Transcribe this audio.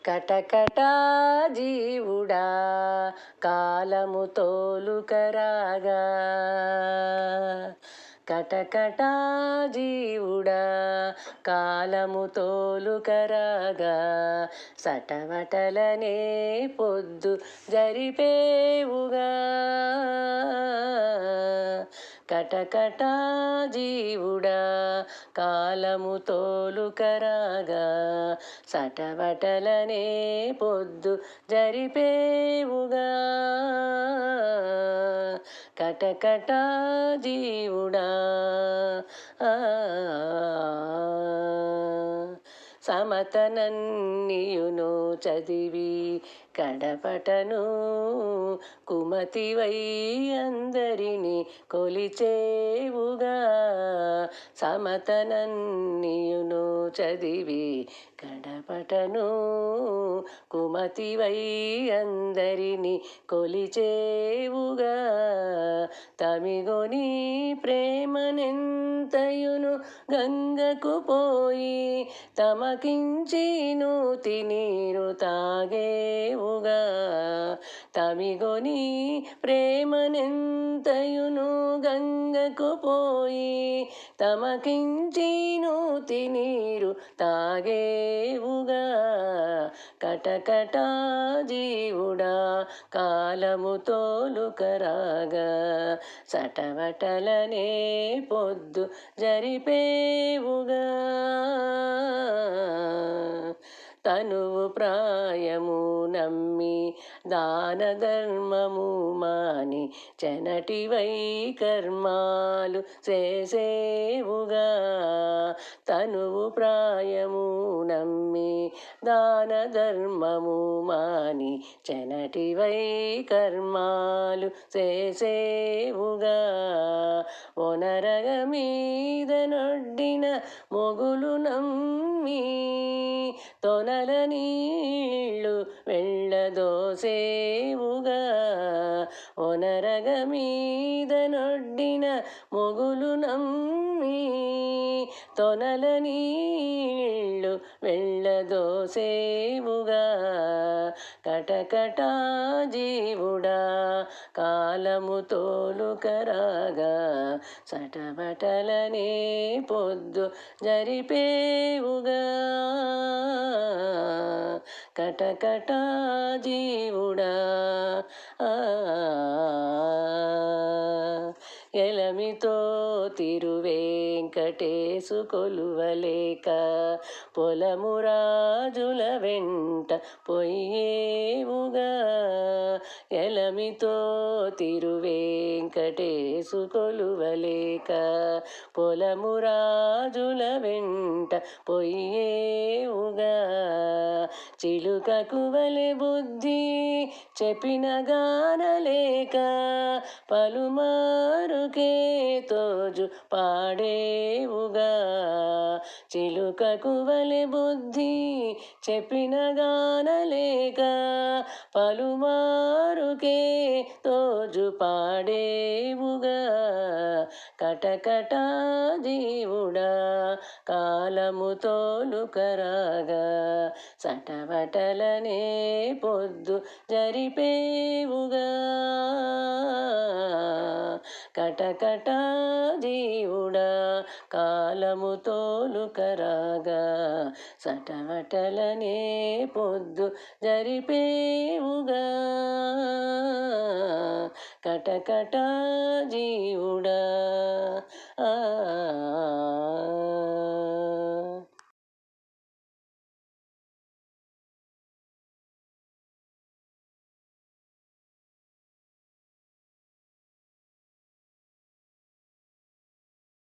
కటకటా జీవుడా కాలము తోలుకరాగా, కటకటా జీవుడా కాలము తోలుకరాగా, సటవటలనే పొద్దు జరిపేవుగా. కటకటా జీవుడా కాలము తోలుకరాగా, సటవటలనే పొద్దు జరిపేవుగా. కటకటా జీవుడా సమతనన్నియును చదివి కడపటను కుమతివై అందరిని కొలిచేవుగా. సమతనన్నియును చదివి కడపటను కుమతివై అందరిని కొలిచేవుగా. తమిగొని ప్రేమనెంతయును గంగకు పోయి తమకించి నూతి నీరు తాగేవుగా. తమిగొని ప్రేమనెంతయును గంగకు పోయి తమకించి నూతి నీరు తాగేవుగా. కటకటా జీవుడా కాలము తోలుకరాగా, సటవటలనే పొద్దు జరిపేవుగా. తనువు ప్రాయము నమ్మి దాన ధర్మము మాని చెనటివై కర్మాలు చేసేవుగా. తనువు ప్రాయము నమ్మి దాన ధర్మము మాని చెనటివై కర్మాలు చేసేవుగా. ఒనరగ మీద నొడ్డిన మొగులు నమ్మి తొనల నీళ్ళు వెళ్ళదోసేవుగా. ఒనరగ మీద నొడ్డిన మొగులు నమ్మి తొనల నీళ్ళు వెళ్ళదోసేవుగా. కటకటా జీవుడా కాలము తోలుకరాగా, సటవటలనే పొద్దు జరిపేవుగా. కటకటా జీవుడా ఎలమితో తిరువేంకటేశు కొలువలేక పొలము రాజుల వెంట పొయ్యేవుగా. ఎలమితో తిరువేంకటేశు కొలువలేక పొలము రాజుల వెంట పొయ్యేవుగా. చిలుకకు వలె బుద్ధి చెప్పిన గానలేక పలుమారుకే తోజు పాడేవుగా. చిలుకకు వలె బుద్ధి చెప్పిన గానలేక పలుమారుకే తోజు పాడేవుగా. కటకటా జీవుడా కాలము తోలుకరాగా, సటవటలనే పొద్దు జరిపేవుగా. కటకటా జీవుడా కాలము తోలుకరాగా, సటవటలనే పొద్దు జరిపేవుగా. కటకటా జీవుడా